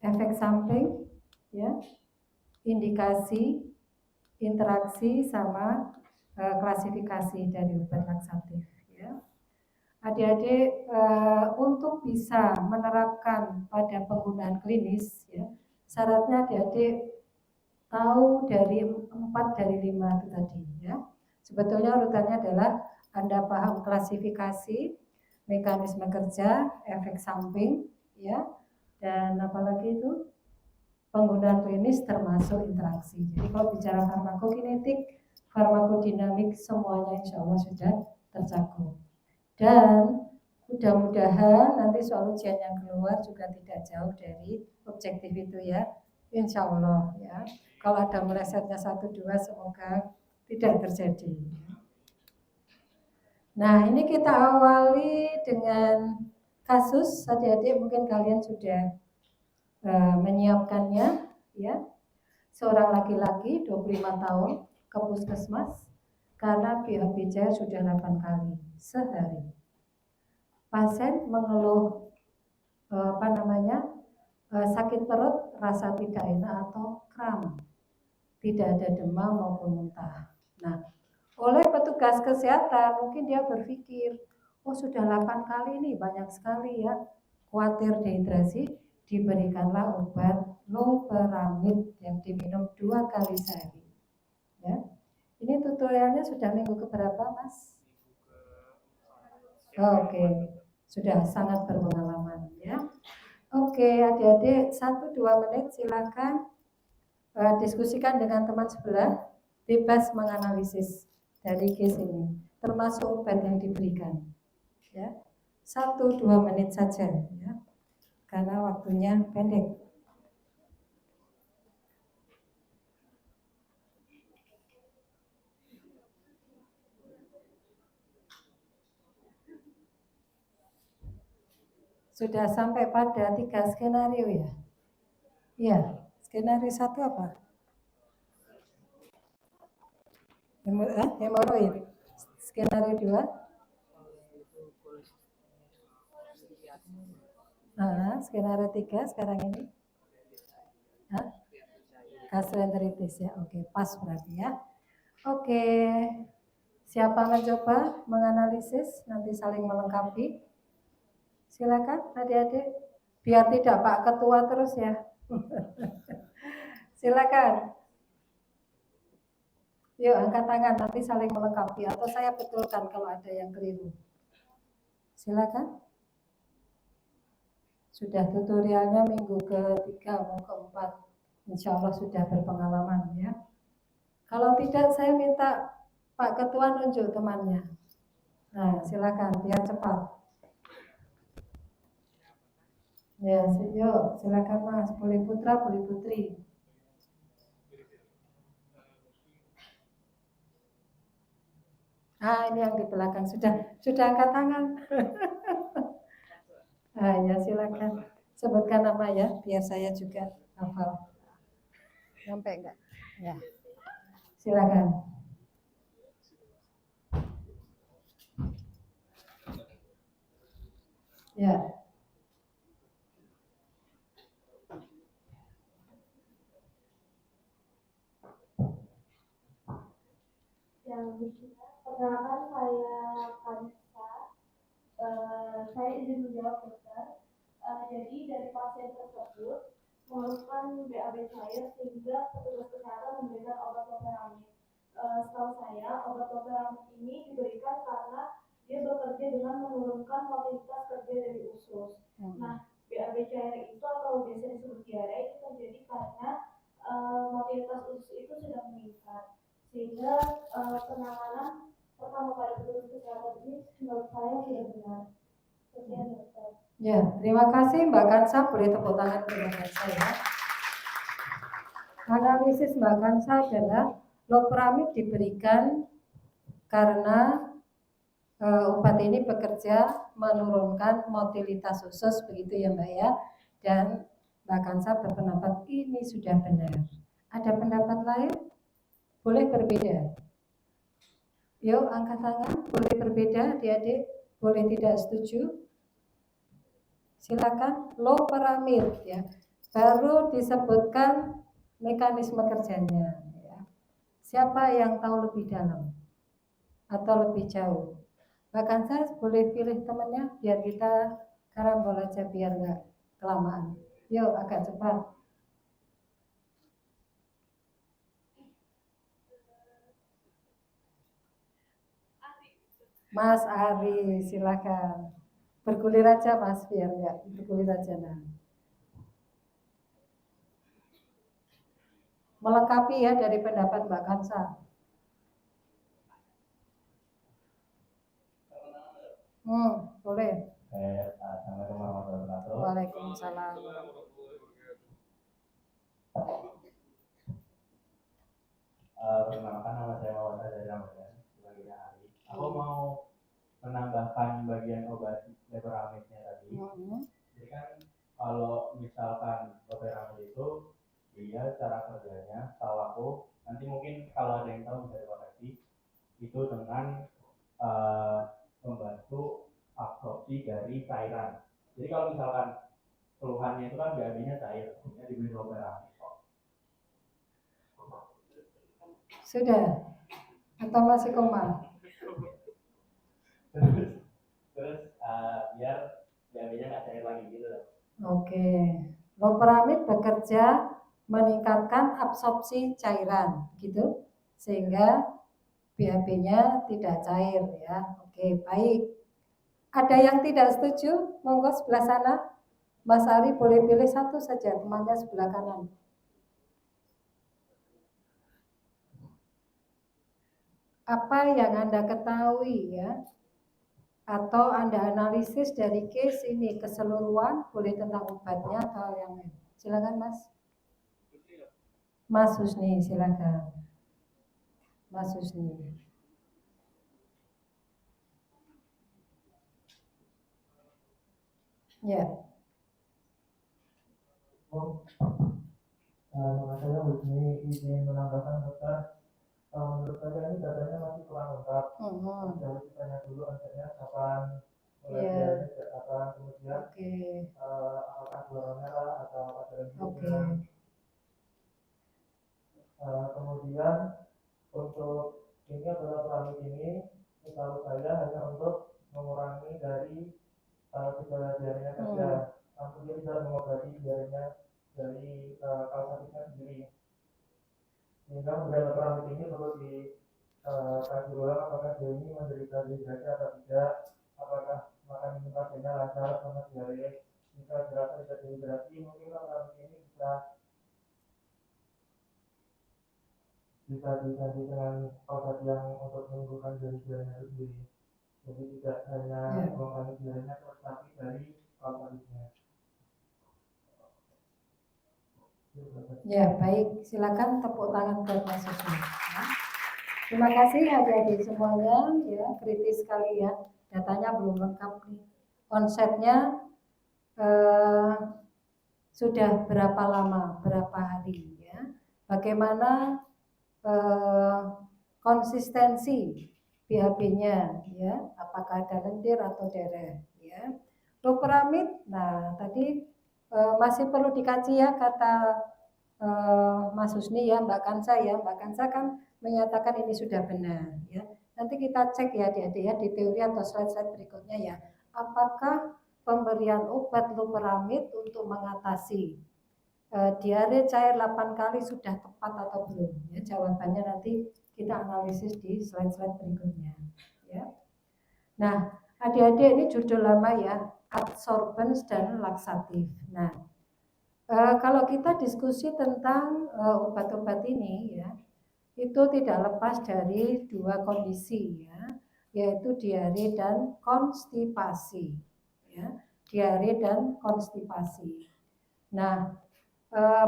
efek samping, ya, indikasi, interaksi sama klasifikasi dari obat laksatif. Ya. Adik-adik untuk bisa menerapkan pada penggunaan klinis, ya, syaratnya adik-adik tahu dari 4 dari 5 itu tadi, ya. Sebetulnya urutannya adalah Anda paham klasifikasi, mekanisme kerja, efek samping, ya, dan apalagi itu penggunaan klinis termasuk interaksi. Jadi kalau bicara farmakokinetik, farmakodinamik, semuanya insya Allah sudah tercakup. Dan mudah-mudahan nanti soal ujian yang keluar juga tidak jauh dari objektif itu, ya, insya Allah, ya. Kalau ada melesetnya 1-2 semoga tidak terjadi. Nah, ini kita awali dengan kasus. Adik-adik mungkin kalian sudah menyiapkannya, ya. Seorang laki-laki 25 tahun ke puskesmas karena BABJ sudah 8 kali sehari. Pasien mengeluh sakit perut, rasa tidak enak atau kram, tidak ada demam maupun muntah. Nah, oleh petugas kesehatan mungkin dia berpikir, oh sudah 8 kali ini banyak sekali, ya, khawatir dehidrasi, diberikanlah obat loperamid yang diminum 2 kali sehari, ya. Ini tutorialnya sudah minggu keberapa, Mas? Oke, sudah sangat berpengalaman, ya. Oke, adik-adik 1-2 menit silakan diskusikan dengan teman sebelah, bebas menganalisis dari case ini, termasuk obat yang diberikan, ya. 1-2 menit saja, ya, karena waktunya pendek. Sudah sampai pada 3 skenario, ya? Iya, skenario 1 apa? Hemoroid. Skenario 2? Skenario 3 sekarang ini? Gastroenteritis, ya. Oke, pas berarti, ya. Oke. Siapa mencoba menganalisis, nanti saling melengkapi. Silakan adik-adik, biar tidak Pak Ketua terus, ya. Silakan. Yuk angkat tangan, nanti saling melengkapi atau saya betulkan kalau ada yang keliru. Silakan. Sudah tutorialnya minggu ke-3 mau ke-4, insya Allah sudah berpengalaman, ya. Kalau tidak saya minta Pak Ketua nunjuk temannya. Nah, silakan biar cepat. Ya, yuk silakan Mas, boleh putra, boleh putri. Ini yang di belakang sudah angkat tangan. Ya silakan sebutkan nama, ya, biar saya juga hafal. Sampai enggak? Ya. Silakan. Ya. Perkenalkan saya Kanisa. Saya izin menjawab dokter. Jadi dari pasien tersebut mengeluhkan BAB cair sehingga petugas kesehatan memberikan obat loperamid. Setahu saya obat loperamid ini diberikan karena dia bekerja dengan menurunkan motilitas kerja dari usus. Nah, BAB cair itu atau biasa disebut diare itu terjadi karena motilitas usus itu sudah meningkat, sehingga penanganan pertama pada petugas kesehatan ini menurut saya tidak benar. Sekian, dokter. Ya, terima kasih Mbak Kansa, boleh tepuk tangan untuk Mbak Kansa, ya. Analisis Mbak Kansa adalah loperamid diberikan karena obat ini bekerja menurunkan motilitas usus, begitu ya Mbak, ya. Dan Mbak Kansa berpendapat ini sudah benar. Ada pendapat lain? Boleh berbeda. Yuk angkat tangan, boleh berbeda adik-adik, boleh tidak setuju. Silakan. Loperamid, ya. baru disebutkan mekanisme kerjanya. Ya. Siapa yang tahu lebih dalam atau lebih jauh? Bahkan saya boleh pilih temannya biar kita karambol aja biar nggak kelamaan. Yuk agak cepat. Mas Ari, silakan. Bergulir aja Mas, biar nggak bergulir aja nah. Melengkapi ya dari pendapat Mbak Kansa. Boleh. Assalamualaikum warahmatullahi wabarakatuh. Waalaikumsalam. Perkenalkan, nama saya Mawasa dari Ramadan, sebagai ahli. Aku mau menambahkan bagian obat loperamidnya tadi. Jadi kan kalau misalkan loperamid itu dia cara kerjanya, setahu aku, nanti mungkin kalau ada yang tahu bisa dikoreksi, itu dengan membantu absorpsi dari cairan. Jadi kalau misalkan keluhannya itu kan BAB-nya cair, ya diberi loperamid. Sudah? Atau masih koma? Terus biar BAB-nya nggak cair lagi gitu. Oke. Loperamid bekerja meningkatkan absorpsi cairan, gitu, sehingga BAB-nya tidak cair ya. Oke, baik. Ada yang tidak setuju? Monggo sebelah sana. Mas Ari boleh pilih satu saja, temannya sebelah kanan. Apa yang Anda ketahui ya, atau Anda analisis dari case ini keseluruhan, boleh tentang obatnya atau yang lain. Silakan Mas. Mas Husni, silakan. Mas Husni. Ya. Nama saya Husni, izin menambahkan dokter. Menurut saya ini datanya masih kurang lengkap. Jadi tanya dulu akhirnya kapan mulai kapan kemudian apakah suara merah atau ada yang kemudian untuk ini adalah peramid ini setahu saya hanya untuk mengurangi dari gejala diarenya saja, namun dia tidak mengobati diarenya dari kalsatifnya sendiri. Sehingga beberapa peramid ini perlu dikaji ulang apakah dia ini menderita dehidrasi atau tidak, apakah makan minum pasiennya lancar sama diare. Jika dirasa tidak dehidrasi, mungkin peramid ini bisa diganti dengan obat yang untuk menyembuhkan dari diarenya itu sendiri. Jadi tidak hanya mengurangi diarenya, tetapi dari kalsatifnya. Ya, baik. Silakan tepuk tangan ke Mas Husni. Terima kasih adik-adik semuanya, ya, kritis sekali ya. Datanya belum lengkap nih. Konsepnya sudah berapa lama, berapa hari ya. Bagaimana konsistensi BAB-nya ya, apakah ada lendir atau deret ya. Loperamid, nah tadi masih perlu dikaji ya kata Mas Husni ya, Mbak Kansa ya. Mbak Kansa kan menyatakan ini sudah benar ya. Nanti kita cek ya adik-adik ya di teori atau slide-slide berikutnya ya. Apakah pemberian obat loperamid untuk mengatasi diare cair 8 kali sudah tepat atau belum? Ya, jawabannya nanti kita analisis di slide-slide berikutnya ya. Nah, adik-adik ini judul lama ya, absorbens dan laksatif. Nah, kalau kita diskusi tentang obat-obat ini ya, itu tidak lepas dari dua kondisi ya, yaitu diare dan konstipasi ya, diare dan konstipasi. Nah,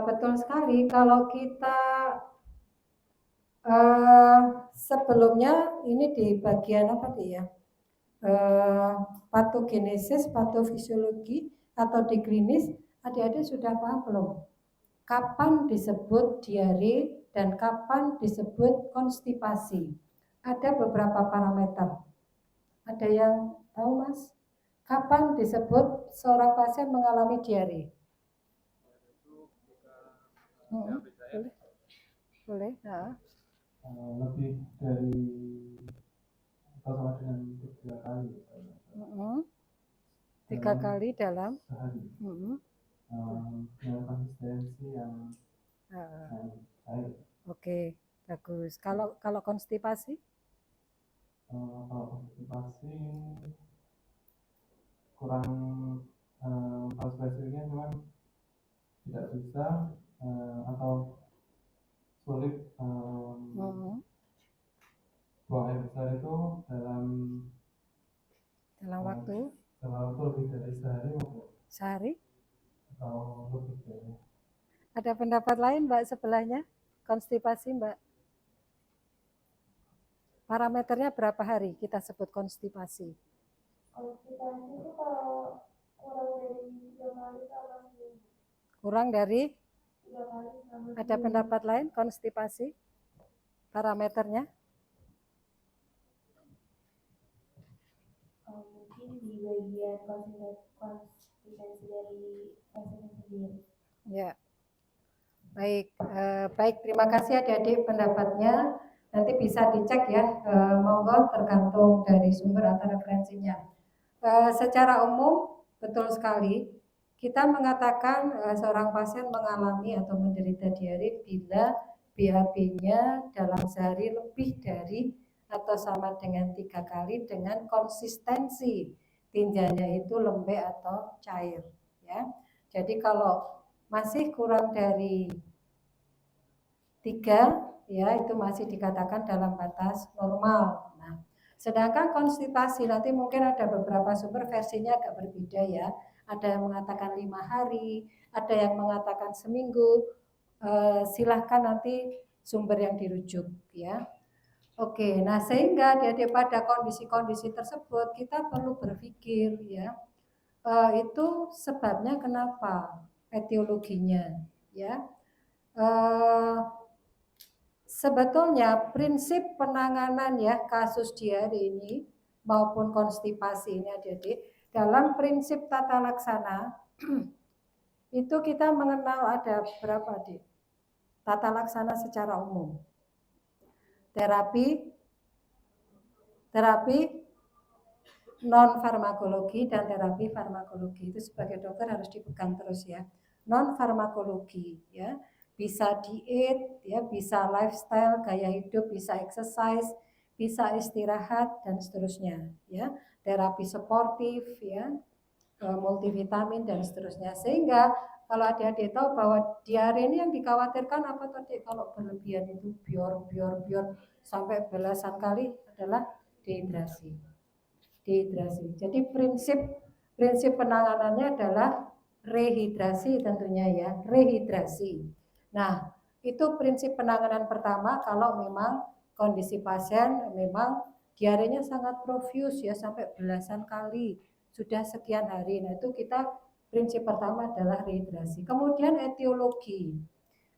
betul sekali kalau kita sebelumnya ini di bagian apa ya, patogenesis, patofisiologi atau di klinis, adik-adik sudah paham belum? Kapan disebut diare dan kapan disebut konstipasi? Ada beberapa parameter. Ada yang tahu Mas? Kapan disebut seorang pasien mengalami diare? Boleh. Ya. lebih dari atau sama dengan 3 kali misalnya. 3 kali dalam sehari. Dengan konsistensi yang cair. Oke, bagus. Kalau konstipasi? Kalau konstipasi kurang kalau spesifiknya cuman tidak bisa atau sulit buang air besar itu dalam waktu lebih dari sehari atau lebih dari. Ada pendapat lain Mbak sebelahnya? Konstipasi Mbak? Parameternya berapa hari kita sebut konstipasi? Konstipasi itu kalau kurang dari 3 kali sama seminggu. Kurang dari 3 kali sama seminggu. Ada pendapat lain konstipasi? Parameternya? Mungkin di bagian konsistensi dari pasiennya sendiri. Ya. Baik, terima kasih adik-adik pendapatnya. Nanti bisa dicek ya, monggo tergantung dari sumber atau referensinya. Secara umum betul sekali kita mengatakan seorang pasien mengalami atau menderita diare bila BAB-nya dalam sehari lebih dari atau sama dengan 3 kali dengan konsistensi tinjanya itu lembek atau cair ya. Jadi kalau masih kurang dari 3 ya itu masih dikatakan dalam batas normal. Nah, sedangkan konstipasi nanti mungkin ada beberapa sumber versinya agak berbeda ya. Ada yang mengatakan 5 hari, ada yang mengatakan seminggu. Silahkan nanti sumber yang dirujuk ya. Oke, nah sehingga pada kondisi-kondisi tersebut kita perlu berpikir ya. Itu sebabnya kenapa, etiologinya ya. Sebetulnya prinsip penanganan ya kasus diare ini maupun konstipasi ini adik-adik dalam prinsip tata laksana itu kita mengenal ada berapa adik? Tata laksana secara umum. Terapi non farmakologi dan terapi farmakologi itu sebagai dokter harus dipegang terus ya. Non farmakologi ya, bisa diet ya, bisa lifestyle gaya hidup, bisa exercise, bisa istirahat dan seterusnya ya. Terapi suportif ya, multivitamin dan seterusnya. Sehingga kalau adik-adik tahu bahwa diare ini yang dikhawatirkan apa tadi, kalau berlebihan itu bior sampai belasan kali adalah dehidrasi. Jadi prinsip penanganannya adalah rehidrasi tentunya ya, rehidrasi. Nah, itu prinsip penanganan pertama kalau memang kondisi pasien memang diarenya sangat profuse ya sampai belasan kali sudah sekian hari. Nah, itu kita prinsip pertama adalah rehidrasi. Kemudian etiologi.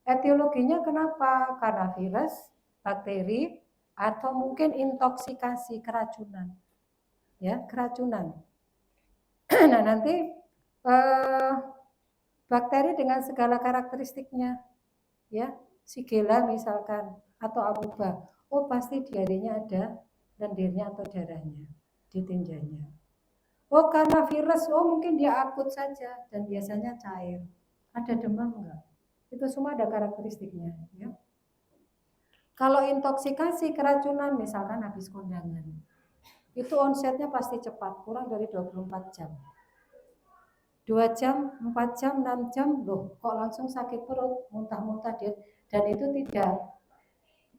Etiologinya kenapa? Karena virus, bakteri, atau mungkin intoksikasi keracunan. Ya, keracunan. Nah, nanti bakteri dengan segala karakteristiknya ya, Shigella misalkan atau amoeba. Oh, pasti diarenya ada lendirnya atau darahnya di tinjanya. Oh, karena virus, oh mungkin dia akut saja dan biasanya cair. Ada demam enggak? Itu semua ada karakteristiknya ya. Kalau intoksikasi keracunan misalkan habis kondangan, itu onsetnya pasti cepat, kurang dari 24 jam. 2 jam, 4 jam, 6 jam, loh kok langsung sakit perut, muntah-muntah dia. Dan itu tidak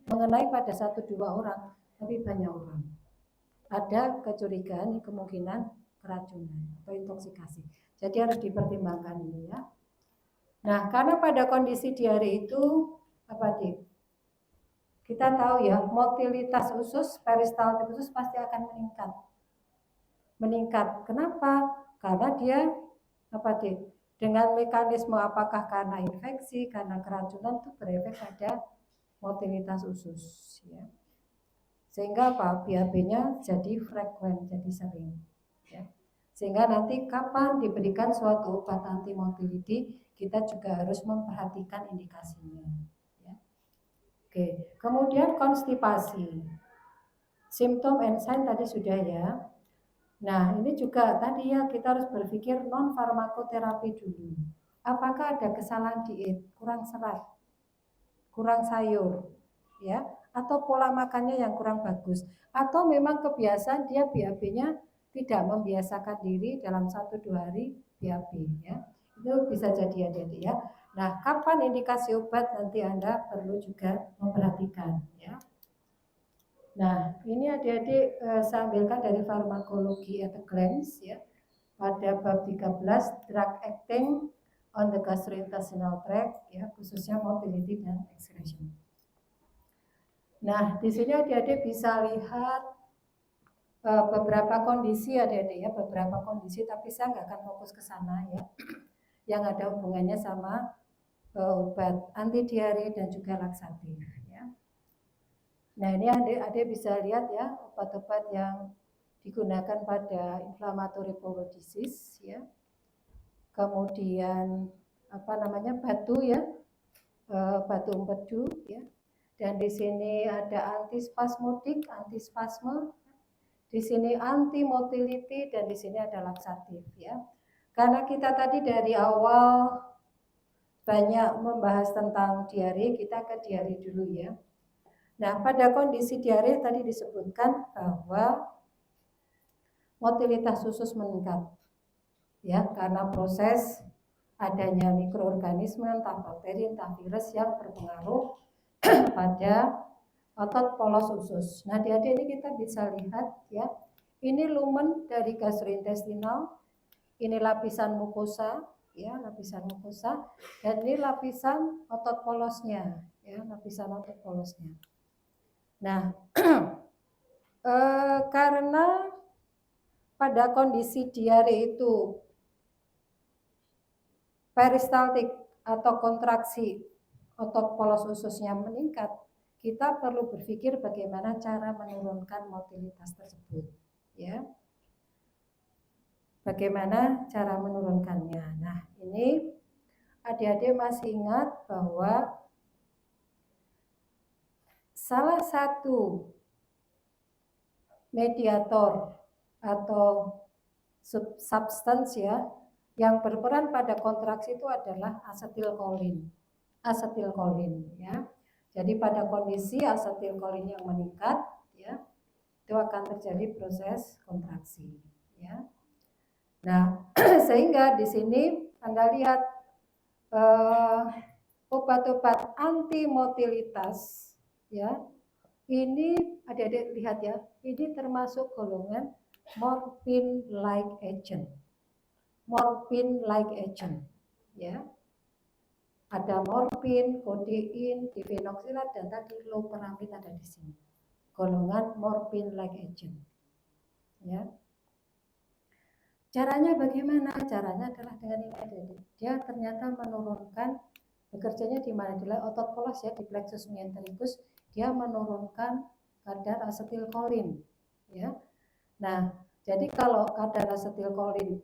mengenai pada 1-2 orang, tapi banyak orang. Ada kecurigaan, kemungkinan keracunan atau intoksikasi. Jadi harus dipertimbangkan ini ya. Nah, karena pada kondisi diare itu, apa dik? Kita tahu ya, motilitas usus, peristaltik usus pasti akan meningkat. Meningkat. Kenapa? Karena dia dengan mekanisme apakah karena infeksi, karena keracunan itu berefek pada motilitas usus ya. Sehingga BAB-nya jadi frekuen, jadi sering ya. Sehingga nanti kapan diberikan suatu obat anti motility kita juga harus memperhatikan indikasinya. Ya. Oke, kemudian konstipasi. Simptom and sign tadi sudah ya. Nah, ini juga tadi ya kita harus berpikir non farmakoterapi dulu. Apakah ada kesalahan diet, kurang serat, kurang sayur, ya, atau pola makannya yang kurang bagus, atau memang kebiasaan dia BAB-nya tidak membiasakan diri dalam 1-2 hari BAB, ya. Itu bisa jadi adik-adik ya. Nah, kapan indikasi obat nanti Anda perlu juga memperhatikan, ya. Nah, ini adik-adik saya ambilkan dari farmakologi at a glance ya. Pada bab 13 drug acting on the gastrointestinal tract ya, khususnya motility dan excretion. Nah, di sini adik-adik bisa lihat beberapa kondisi adik-adik ya, beberapa kondisi, tapi saya nggak akan fokus ke sana ya. Yang ada hubungannya sama obat anti diare dan juga laksatif ya. Nah, ini adik-adik bisa lihat ya, obat-obat yang digunakan pada inflammatory bowel disease ya. Kemudian batu ya, batu empedu ya. Dan di sini ada antispasmodik, antispasme. Di sini anti motility dan di sini ada laksatif ya. Karena kita tadi dari awal banyak membahas tentang diare, kita ke diare dulu ya. Nah, pada kondisi diare tadi disebutkan bahwa motilitas usus meningkat ya karena proses adanya mikroorganisme entah bakteri entah virus yang berpengaruh pada otot polos usus. Nah, di ini kita bisa lihat ya. Ini lumen dari gastrointestinal, ini lapisan mukosa ya, lapisan mukosa, dan ini lapisan otot polosnya ya, lapisan otot polosnya. Nah, karena pada kondisi diare itu peristaltik atau kontraksi otot polos ususnya meningkat, kita perlu berpikir bagaimana cara menurunkan motilitas tersebut ya. Bagaimana cara menurunkannya. Nah, ini adik-adik masih ingat bahwa salah satu mediator atau substance ya yang berperan pada kontraksi itu adalah asetilkolin. Asetilkolin ya. Jadi pada kondisi asetilkolin yang meningkat ya, itu akan terjadi proses kontraksi ya. Nah, sehingga di sini Anda lihat obat-obat anti motilitas ya. Ini adik-adik lihat ya, ini termasuk golongan morphine like agent. Morphine like agent ya. Ada morfin, kodein, difenoksilat dan tadi loperamid ada di sini. Golongan morphine like agent. Ya. Caranya bagaimana? Caranya adalah dengan ini adik-adik. Dia ternyata menurunkan bekerjanya di mana? Di otot polos ya, di plexus myentericus, dia menurunkan kadar asetilkolin ya. Nah, jadi kalau kadar asetilkolin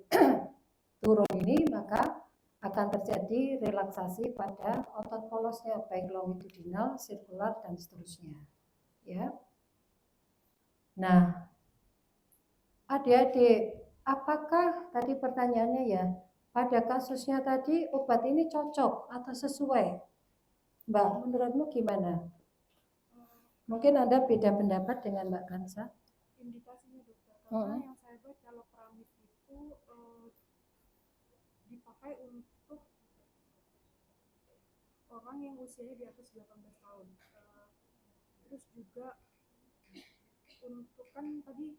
turun ini maka akan terjadi relaksasi pada otot polosnya baik longitudinal, sirkular dan seterusnya ya. Nah, adik-adik, apakah tadi pertanyaannya ya, pada kasusnya tadi obat ini cocok atau sesuai? Mbak, menurutmu gimana? Mungkin Anda beda pendapat dengan Mbak Kansa. Indikasinya dokter, karena yang saya baca loperamid itu dipakai untuk orang yang usianya di atas 18 tahun. Terus juga untuk kan tadi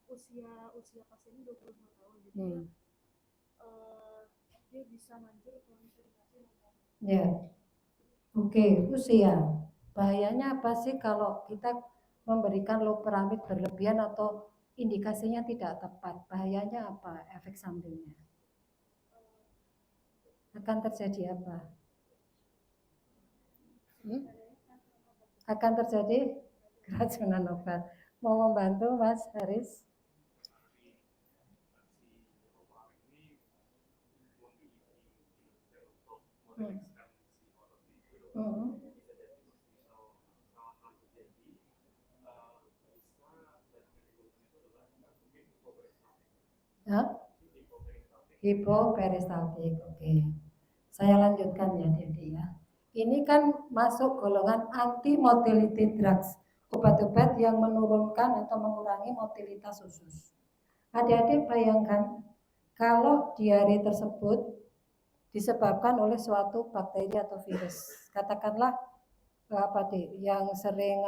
usia pasiennya 22 tahun, jadi dia bisa manjur kalau misalnya dikasih. Ya, oke, usia. Bahayanya apa sih kalau kita memberikan loperamid berlebihan atau indikasinya tidak tepat? Bahayanya apa? Efek sampingnya akan terjadi apa? Akan terjadi keracunan obat. Mau membantu Mas Haris? Hmm. Hmm. Hah? Hipoperistaltik. Oke. Saya lanjutkan ya, Dedi ya. Ini kan masuk golongan anti-motility drugs, obat-obat yang menurunkan atau mengurangi motilitas usus. Adik-adik bayangkan kalau diare tersebut disebabkan oleh suatu bakteri atau virus. Katakanlah yang sering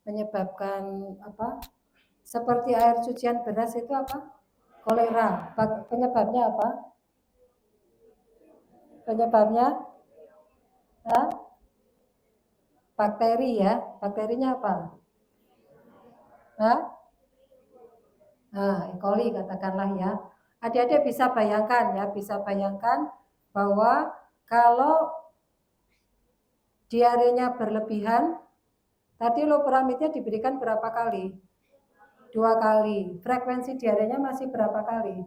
menyebabkan seperti air cucian beras itu apa? Kolera. Penyebabnya apa? Penyebabnya bakteri ya. Bakterinya apa? E. coli katakanlah ya. Adik-adik bisa bayangkan bahwa kalau diarenya berlebihan, tadi loperamidnya diberikan berapa kali? 2 kali. Frekuensi diarenya masih berapa kali?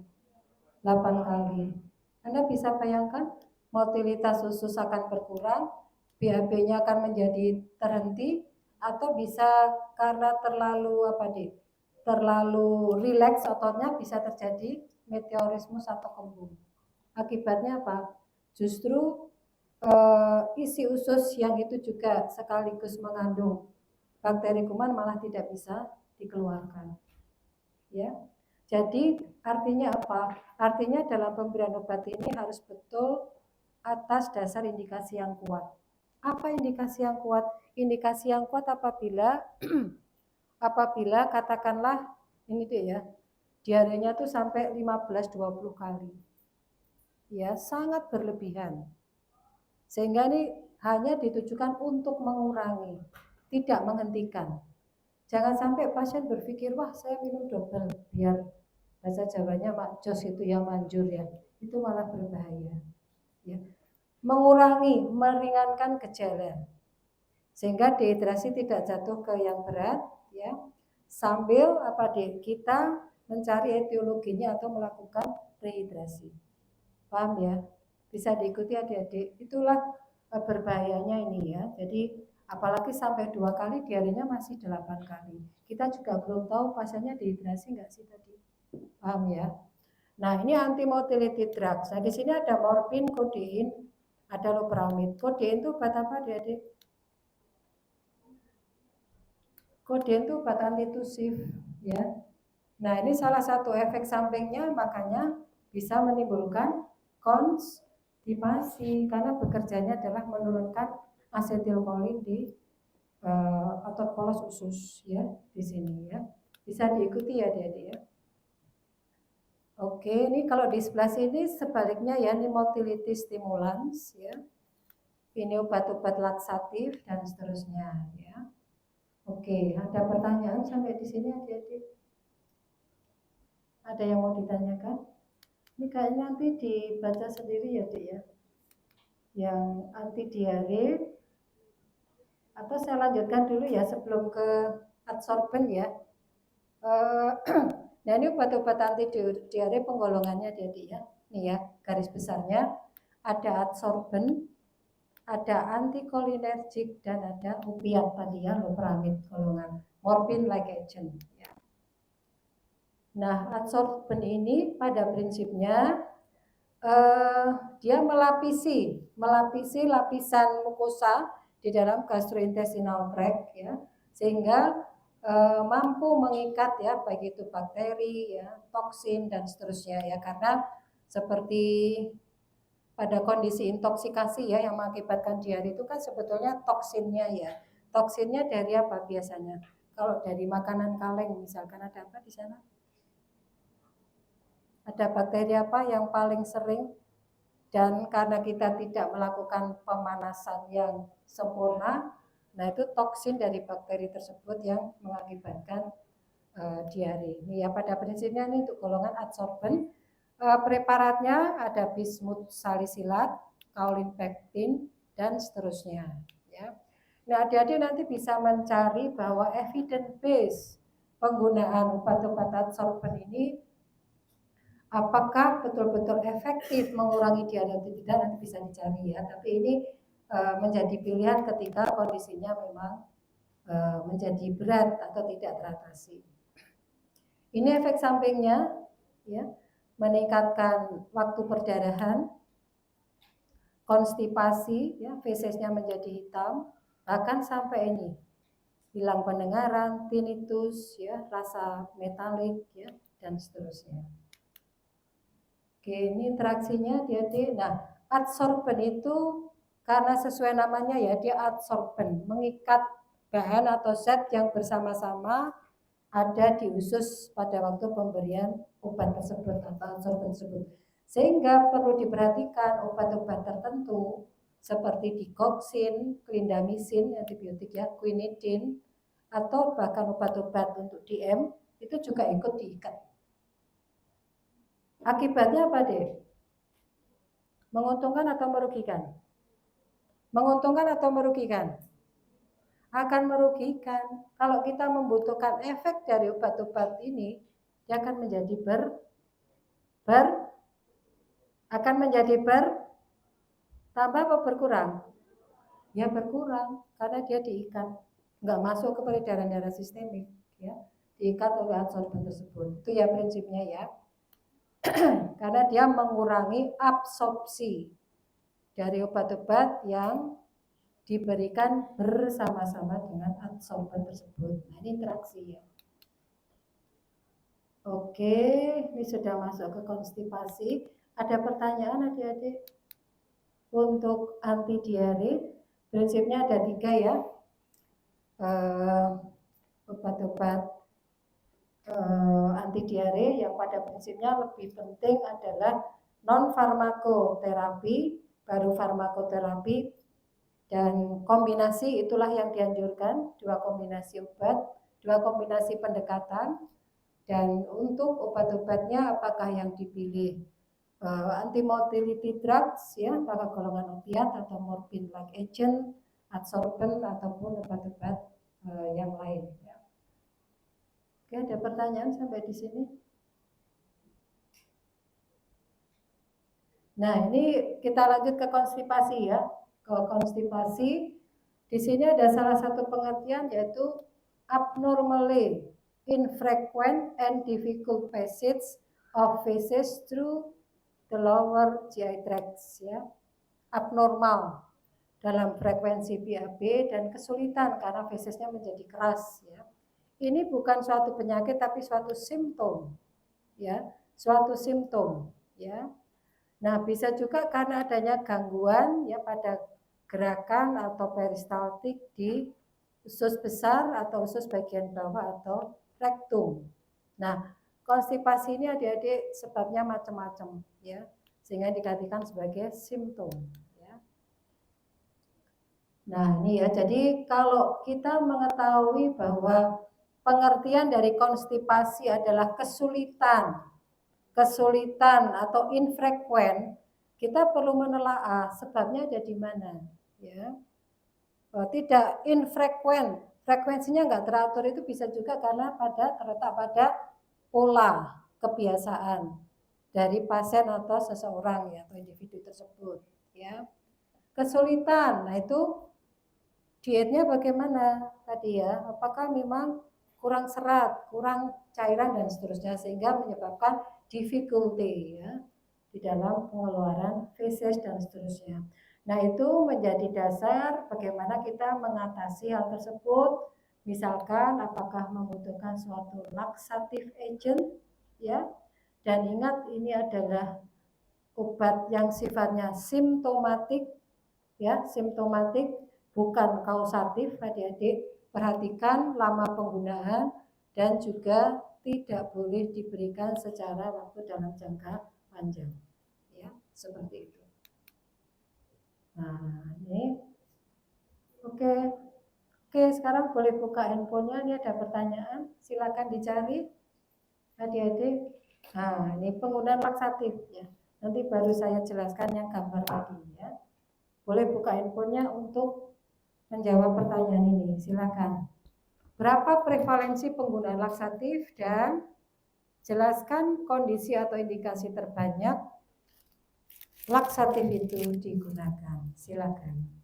8 kali. Anda bisa bayangkan motilitas usus akan berkurang, BAB-nya akan menjadi terhenti, atau bisa karena terlalu rileks ototnya bisa terjadi meteorismus atau kembung. Akibatnya apa? Justru isi usus yang itu juga sekaligus mengandung bakteri kuman malah tidak bisa dikeluarkan. Ya. Jadi artinya apa? Artinya dalam pemberian obat ini harus betul atas dasar indikasi yang kuat. Apa indikasi yang kuat? Indikasi yang kuat apabila katakanlah ini tuh ya, diarenya tuh sampai 15-20 kali. Ya, sangat berlebihan. Sehingga ini hanya ditujukan untuk mengurangi, tidak menghentikan. Jangan sampai pasien berpikir, wah saya minum double biar bahasa Jawanya makjos itu yang manjur ya. Itu malah berbahaya. Ya. Mengurangi, meringankan gejala. Sehingga dehidrasi tidak jatuh ke yang berat ya. Sambil kita mencari etiologinya atau melakukan rehidrasi. Paham ya? Bisa diikuti adik-adik. Itulah berbahayanya ini ya. Jadi apalagi sampai 2 kali, diarenya masih 8 kali. Kita juga belum tahu pasiennya dehidrasi enggak sih tadi. Paham ya? Nah, ini anti-motility drugs. Nah, di sini ada morfin, kodein, ada loperamid. Kodein itu obat apa, adik-adik? Kodein itu obat antitusif ya. Nah, ini salah satu efek sampingnya, makanya bisa menimbulkan konstipasi karena bekerjanya adalah menurunkan asetilkolin di otot polos usus ya di sini ya. Bisa diikuti ya adik-adik ya. Oke, ini kalau di sebelah sini sebaliknya ya, ini motility stimulans ya. Ini obat-obat laksatif dan seterusnya ya. Oke, ada pertanyaan sampai di sini adik-adik? Ada yang mau ditanyakan? Ini kayaknya nanti dibaca sendiri ya, Dik ya. Yang anti diare. Atau saya lanjutkan dulu ya sebelum ke adsorben ya. Nah ini obat-obat anti diare penggolongannya Dik ya. Nih ya, garis besarnya ada adsorben, ada antikolinergik dan ada opiat tadi ya, loperamid golongan morphine like agent ya. Nah, adsorben ini pada prinsipnya dia melapisi lapisan mukosa di dalam gastrointestinal tract ya, sehingga mampu mengikat ya baik itu bakteri ya, toksin dan seterusnya ya, karena seperti pada kondisi intoksikasi ya yang mengakibatkan diare itu kan sebetulnya toksinnya ya. Toksinnya dari apa biasanya? Kalau dari makanan kaleng misalkan ada apa di sana? Ada bakteri apa yang paling sering, dan karena kita tidak melakukan pemanasan yang sempurna, nah itu toksin dari bakteri tersebut yang mengakibatkan diare. Ini ya pada prinsipnya ini untuk golongan adsorben. Preparatnya ada bismut salisilat, kaolin pektin dan seterusnya ya. Nah, adik-adik nanti bisa mencari bahwa evidence base penggunaan obat-obat adsorben ini Apakah betul-betul efektif mengurangi diare atau tidak nanti bisa dicari ya. Tapi ini menjadi pilihan ketika kondisinya memang menjadi berat atau tidak teratasi. Ini efek sampingnya, ya, meningkatkan waktu perdarahan, konstipasi, ya, fesesnya menjadi hitam, bahkan sampai ini hilang pendengaran, tinnitus, ya, rasa metalik, ya, dan seterusnya. Oke, ini interaksinya dia di. Nah, adsorben itu karena sesuai namanya ya, dia adsorben, mengikat bahan atau zat yang bersama-sama ada di usus pada waktu pemberian obat tersebut atau adsorben tersebut. Sehingga perlu diperhatikan obat-obat tertentu seperti digoxin, clindamycin, antibiotik ya, quinidin, atau bahkan obat-obat untuk DM itu juga ikut diikat. Akibatnya apa deh? Menguntungkan atau merugikan? Menguntungkan atau merugikan? Akan merugikan. Kalau kita membutuhkan efek dari obat-obat ini, dia akan menjadi tambah atau berkurang? Ya berkurang karena dia diikat, nggak masuk ke peredaran darah sistemik, ya, diikat oleh adsorben tersebut. Itu ya prinsipnya ya. Karena dia mengurangi absorpsi dari obat-obat yang diberikan bersama-sama dengan adsorben tersebut. Nah, ini interaksi ya. Oke, ini sudah masuk ke konstipasi. Ada pertanyaan adik-adik? Untuk anti diare, prinsipnya ada 3 ya. Obat-obat anti diare yang pada prinsipnya lebih penting adalah non farmakoterapi, baru farmakoterapi, dan kombinasi itulah yang dianjurkan, 2 kombinasi obat, 2 kombinasi pendekatan. Dan untuk obat-obatnya apakah yang dipilih antimotility drugs ya, apakah golongan opiat atau morphine like agent, adsorben ataupun obat-obat yang lain ya. Oke, ada pertanyaan sampai di sini? Nah, ini kita lanjut ke konstipasi ya. Ke konstipasi, di sini ada salah satu pengertian yaitu abnormally infrequent and difficult passage of feces through the lower GI tract ya. Abnormal dalam frekuensi BAB dan kesulitan karena fesesnya menjadi keras ya. Ini bukan suatu penyakit tapi suatu simptom ya, suatu simptom ya. Nah, bisa juga karena adanya gangguan ya pada gerakan atau peristaltik di usus besar atau usus bagian bawah atau rektum. Nah, konstipasi ini adik-adik sebabnya macam-macam ya, sehingga dikatakan sebagai simptom ya. Nah, ini ya, jadi kalau kita mengetahui bahwa pengertian dari konstipasi adalah kesulitan atau infrequent, kita perlu menelaah sebabnya ada di mana ya. Tidak infrequent, frekuensinya nggak teratur itu bisa juga karena terletak pada pola kebiasaan dari pasien atau seseorang ya atau individu tersebut ya. Kesulitan, nah itu dietnya bagaimana tadi ya, apakah memang kurang serat, kurang cairan dan seterusnya sehingga menyebabkan difficulty ya di dalam pengeluaran feses dan seterusnya. Nah, itu menjadi dasar bagaimana kita mengatasi hal tersebut. Misalkan apakah membutuhkan suatu laxative agent ya. Dan ingat ini adalah obat yang sifatnya simptomatik ya, simptomatik bukan kausatif adik-adik. Perhatikan lama penggunaan dan juga tidak boleh diberikan secara waktu dalam jangka panjang ya, seperti itu. Nah, ini oke, sekarang boleh buka handphonenya. Ini ada pertanyaan, silakan dicari adik-adik. Nah, ini penggunaan laksatif ya, nanti baru saya jelaskan yang gambar tadi ya. Boleh buka handphonenya untuk menjawab pertanyaan ini, silakan. Berapa prevalensi penggunaan laksatif dan Jelaskan kondisi atau indikasi terbanyak laksatif itu digunakan. Silakan.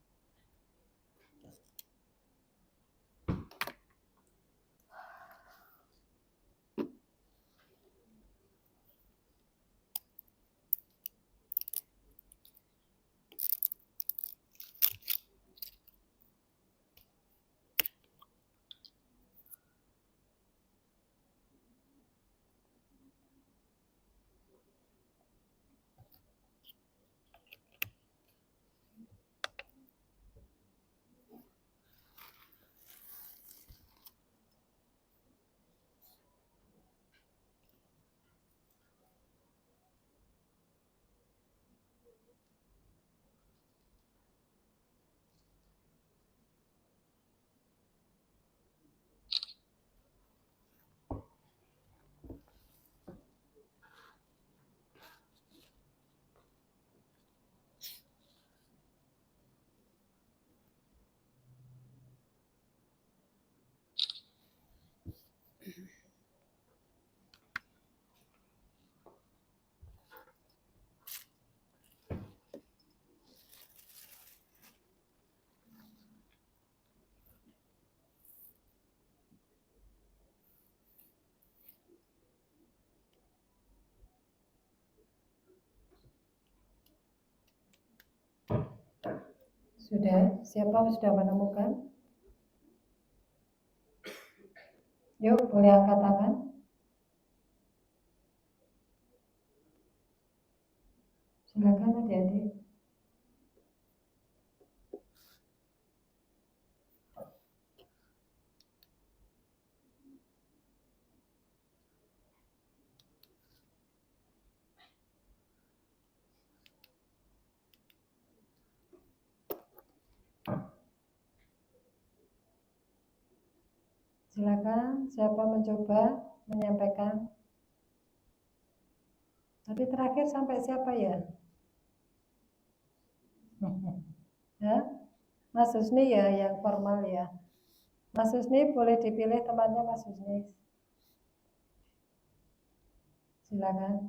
Sudah? Siapa sudah menemukan? Yuk, boleh angkat tangan. Silakan adik-adik. Silakan, siapa mencoba menyampaikan? Tadi terakhir sampai siapa ya? Ya? Mas Husni ya, yang formal ya. Mas Husni boleh dipilih temannya Mas Husni. Silakan.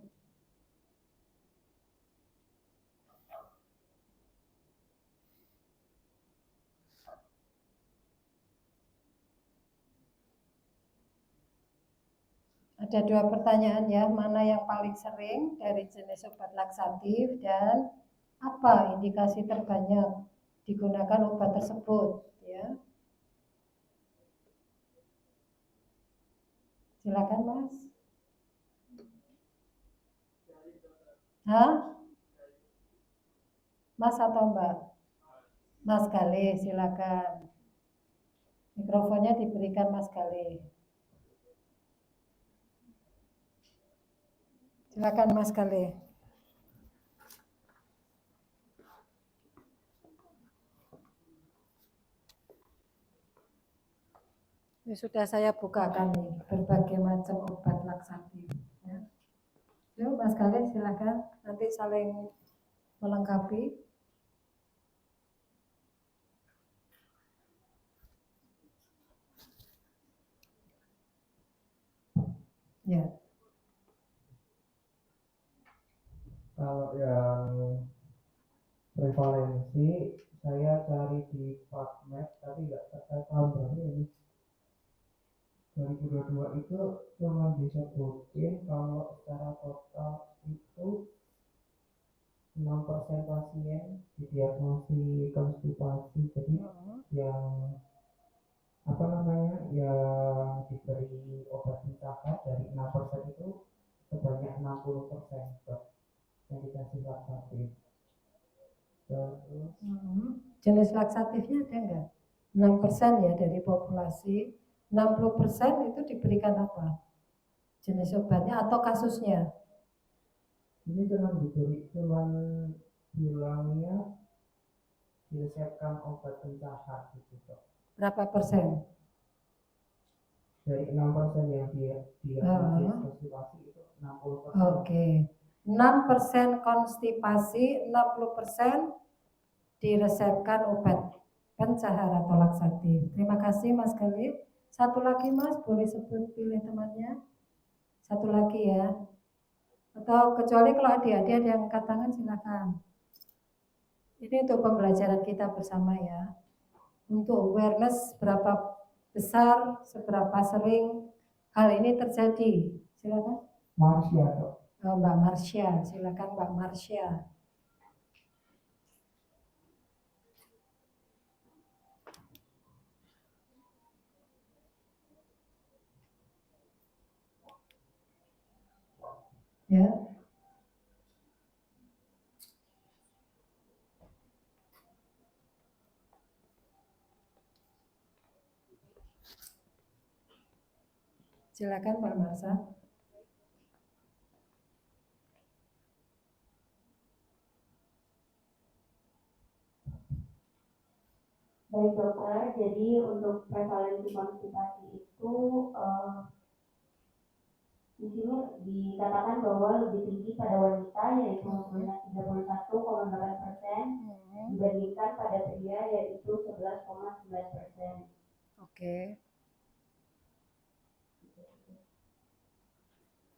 Ada 2 pertanyaan ya, mana yang paling sering dari jenis obat laksatif dan apa indikasi terbanyak digunakan obat tersebut ya. Silakan Mas. Hah? Mas atau Mbak? Mas Galih, silakan. Mikrofonnya diberikan Mas Galih. Silakan Mas Galih. Ini sudah saya bukakan nih berbagai macam obat laksatif. Ya. Yuk Mas Galih silakan, nanti saling melengkapi. Ya. Kalau yang prevalensi saya cari di PubMed tapi nggak terkait tahun berapa ini. 2022 itu cuma disebutin kalau secara total itu 6% pasien didiagnosis konstipasi. Jadi yang apa namanya yang diberi obat pencahar dari 6% itu sebanyak 60% yang dikasih laksatif. Terus jenis laksatifnya ada enggak? 6% ya dari populasi, 60% itu diberikan apa? Jenis obatnya atau kasusnya? ini cuman bilangnya diresepkan obat pencahar gitu Dok. Berapa persen? Dari 6% yang diagnosis konstipasi itu 60%. Oke. 6% konstipasi, 60% diresepkan obat pencahar atau laksatif. Terima kasih Mas Galih. Satu lagi Mas, boleh sebut pilih temannya. Satu lagi ya. Atau kecuali kalau adik-adik ada yang angkat tangan silakan. Ini untuk pembelajaran kita bersama ya. Untuk awareness berapa besar, seberapa sering hal ini terjadi. Silakan. Marsya, Dok. Oh, Mbak Marsya, silakan Mbak Marsya. Ya. Silakan Mbak Marsa. Baik dokter, jadi untuk prevalensi konstipasi itu di sini dikatakan bahwa lebih tinggi pada wanita yaitu sebanyak 31,8% dibandingkan pada pria yaitu 11,9%. Oke.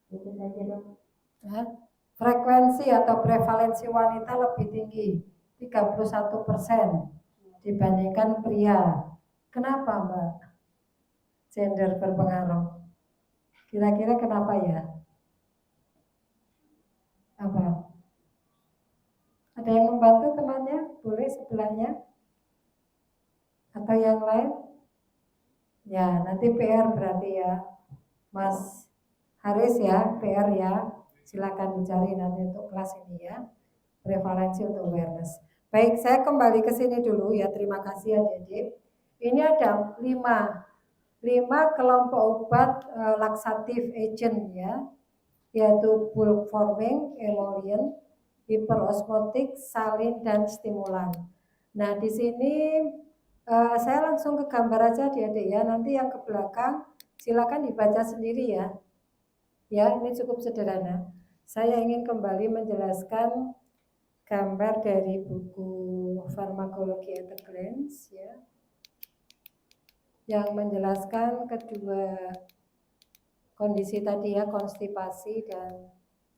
Itu saja dok. Frekuensi atau prevalensi wanita lebih tinggi 31% dibandingkan pria. Kenapa Mbak? Gender berpengaruh. Kira-kira kenapa ya? Apa? Ada yang membantu temannya? Boleh sebelahnya? Atau yang lain? Ya, nanti PR berarti ya. Mas Haris ya, PR ya. Silakan dicari nanti untuk kelas ini ya. Prevalensi untuk awareness. Baik, saya kembali ke sini dulu ya. Terima kasih adik-adik. Ini ada 5 kelompok obat laksatif agent ya, yaitu bulk forming, emollient, hiperosmotik, salin, dan stimulan. Nah di sini saya langsung ke gambar aja adik-adik ya. Nanti yang ke belakang silakan dibaca sendiri ya. Ya ini cukup sederhana. Saya ingin kembali menjelaskan gambar dari buku Pharmacology at a Glance ya, yang menjelaskan kedua kondisi tadi ya, konstipasi dan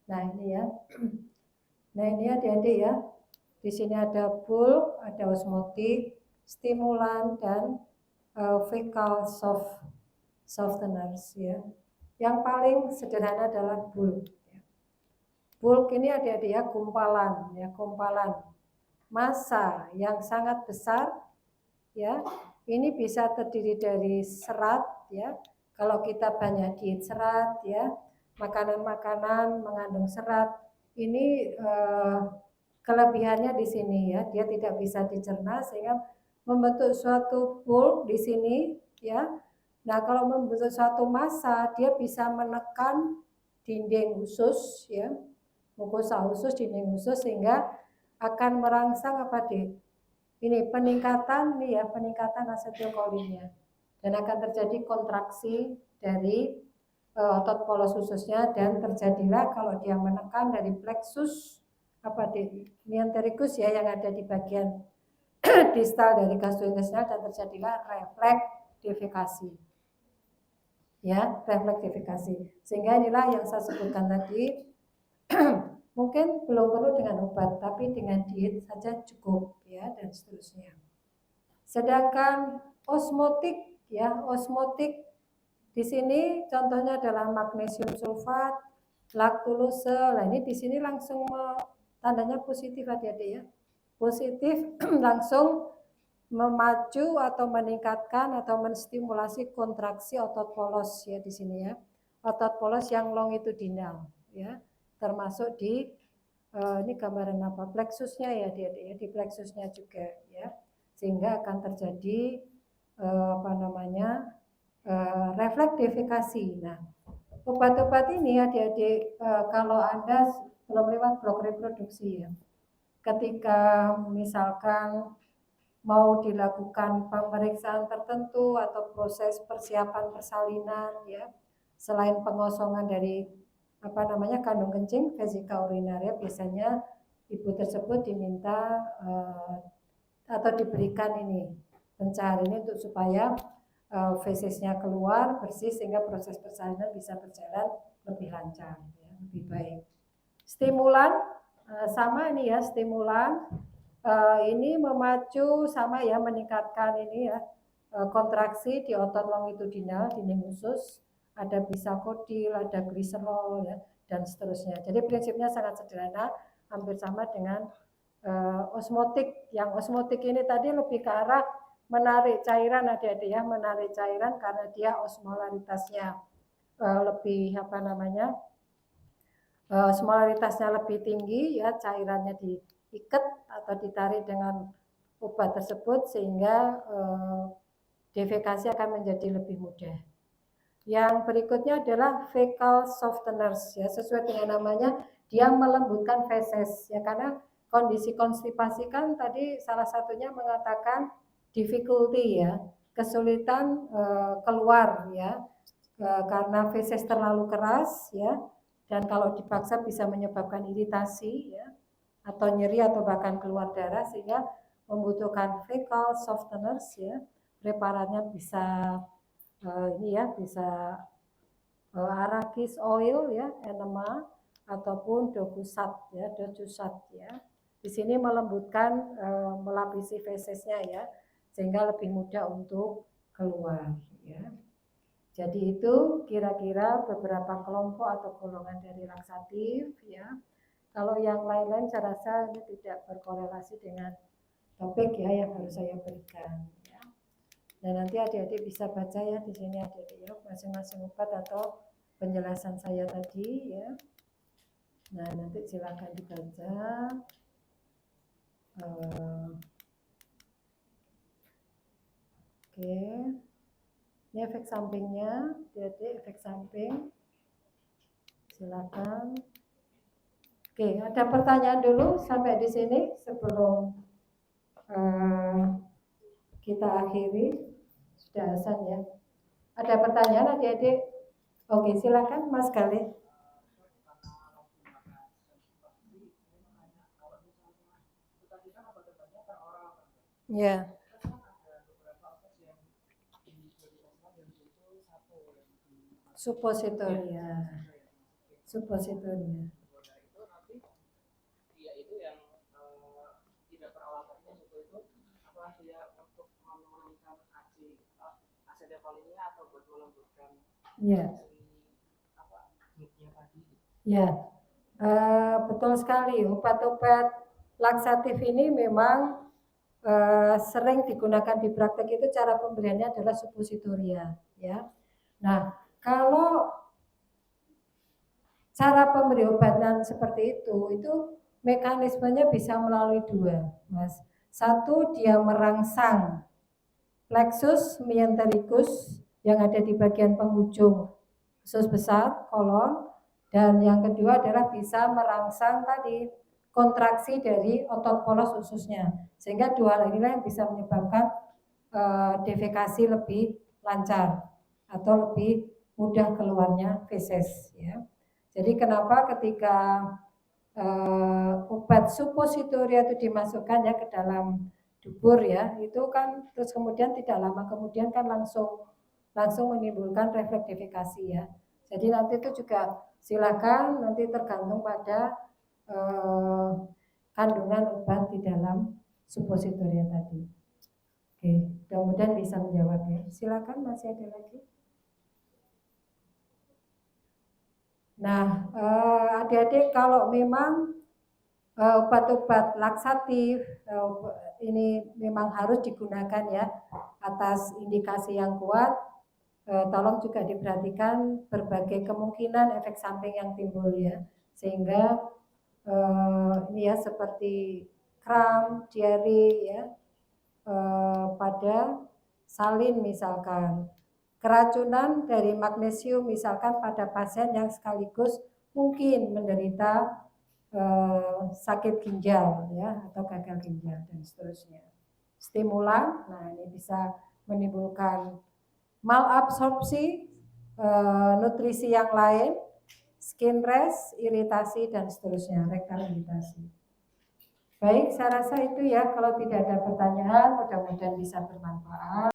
nah ini ya. Nah ini adik-adik ya. Di sini ada bulk, ada osmotik, stimulan dan fecal softeners ya. Yang paling sederhana adalah bulk. Bulk ini adik-adik ya, kumpalan massa yang sangat besar ya. Ini bisa terdiri dari serat ya. Kalau kita banyak diet serat ya, makanan-makanan mengandung serat, ini kelebihannya di sini ya, dia tidak bisa dicerna sehingga membentuk suatu bulk di sini ya. Nah, kalau membentuk suatu massa, dia bisa menekan dinding usus ya, mukosa usus, dinding usus, sehingga akan merangsang apa deh? Ini peningkatan nih ya, peningkatan asetilkolinnya, dan akan terjadi kontraksi dari otot polos ususnya, dan terjadilah kalau dia menekan dari plexus apa deh, mesentericus ya, yang ada di bagian distal dari gastrointestinal, dan terjadilah refleks defekasi ya, refleks defekasi. Sehingga inilah yang saya sebutkan tadi. Mungkin belum perlu dengan obat, tapi dengan diet saja cukup ya, dan seterusnya. Sedangkan osmotik ya, osmotik di sini contohnya adalah magnesium sulfat, laktulose. Nah ini di sini langsung tandanya positif adik-adik ya. Positif langsung memacu atau meningkatkan atau menstimulasi kontraksi otot polos ya di sini ya. Otot polos yang longitudinal ya. Termasuk di ini gambaran apa, plexusnya ya dia di plexusnya juga ya, sehingga akan terjadi refleks defekasi. Nah obat-obat ini adik-adik kalau Anda belum lewat blok reproduksi ya, ketika misalkan mau dilakukan pemeriksaan tertentu atau proses persiapan persalinan ya, selain pengosongan dari kandung kencing, vesika urinaria, biasanya ibu tersebut diminta atau diberikan ini pencair ini untuk supaya fesisnya keluar bersih, sehingga proses persalinan bisa berjalan lebih lancar, ya, lebih baik. Stimulan sama ini ya, stimulan ini memacu sama ya, meningkatkan ini ya, kontraksi di otot longitudinal dinding usus, ada bisakodil, ada gliserol ya, dan seterusnya. Jadi prinsipnya sangat sederhana, hampir sama dengan osmotik. Yang osmotik ini tadi lebih ke arah menarik cairan, adik-adik ya, menarik cairan karena dia osmolaritasnya lebih apa namanya, osmolaritasnya lebih tinggi ya, cairannya diikat atau ditarik dengan obat tersebut sehingga defekasi akan menjadi lebih mudah. Yang berikutnya adalah fecal softeners ya, sesuai dengan namanya dia melembutkan feses ya, karena kondisi konstipasi kan tadi salah satunya mengatakan difficulty ya, kesulitan keluar ya, karena feses terlalu keras ya, dan kalau dipaksa bisa menyebabkan iritasi ya, atau nyeri atau bahkan keluar darah, sehingga membutuhkan fecal softeners ya. Preparatnya bisa ini ya, bisa arachis oil ya, enema, ataupun docusat ya, Di sini melembutkan, melapisi fesesnya ya, sehingga lebih mudah untuk keluar ya. Jadi itu kira-kira beberapa kelompok atau golongan dari laksatif ya. Kalau yang lain-lain saya rasa ini tidak berkorelasi dengan topik ya yang harus saya berikan ya. Dan nanti adik-adik bisa baca ya di sini adik-adik ya, masing-masing obat atau penjelasan saya tadi ya. Nah nanti silakan dibaca. Oke. Ini efek sampingnya, adik-adik, efek samping. Silakan. Oke, ada pertanyaan dulu sampai di sini sebelum kita akhiri. Sudah azan ya. Ada pertanyaan adik-adik? Oke, silakan Mas Galih. Ya. Supositoria. Supositoria. Ya. Ya, betul sekali. Obat-obat laksatif ini memang sering digunakan di praktek itu cara pemberiannya adalah suppositoria. Ya. Nah, kalau cara pemberi obatan seperti itu mekanismenya bisa melalui dua, Mas. Satu, dia merangsang plexus myentericus yang ada di bagian penghujung usus besar, kolon, dan yang kedua adalah bisa merangsang tadi kontraksi dari otot polos ususnya, sehingga dua hal inilah yang bisa menyebabkan defekasi lebih lancar atau lebih mudah keluarnya feses ya. Jadi kenapa ketika obat suppositoria itu dimasukkan ya ke dalam dubur ya, itu kan terus kemudian tidak lama kemudian kan langsung menimbulkan refleks defekasi ya. Jadi nanti itu juga silakan, nanti tergantung pada kandungan obat di dalam suppositoria tadi. Oke, mudah-mudahan bisa menjawab ya. Silakan, masih ada lagi. Nah, adik-adik kalau memang obat-obat laksatif ini memang harus digunakan ya atas indikasi yang kuat, tolong juga diperhatikan berbagai kemungkinan efek samping yang timbul ya, sehingga ini ya seperti kram, diare ya, pada salin misalkan, keracunan dari magnesium misalkan pada pasien yang sekaligus mungkin menderita sakit ginjal ya atau gagal ginjal dan seterusnya. Stimulan, nah ini bisa menimbulkan malabsorpsi nutrisi yang lain, skin rash, iritasi dan seterusnya, rektal iritasi. Baik, saya rasa itu ya, kalau tidak ada pertanyaan mudah-mudahan bisa bermanfaat.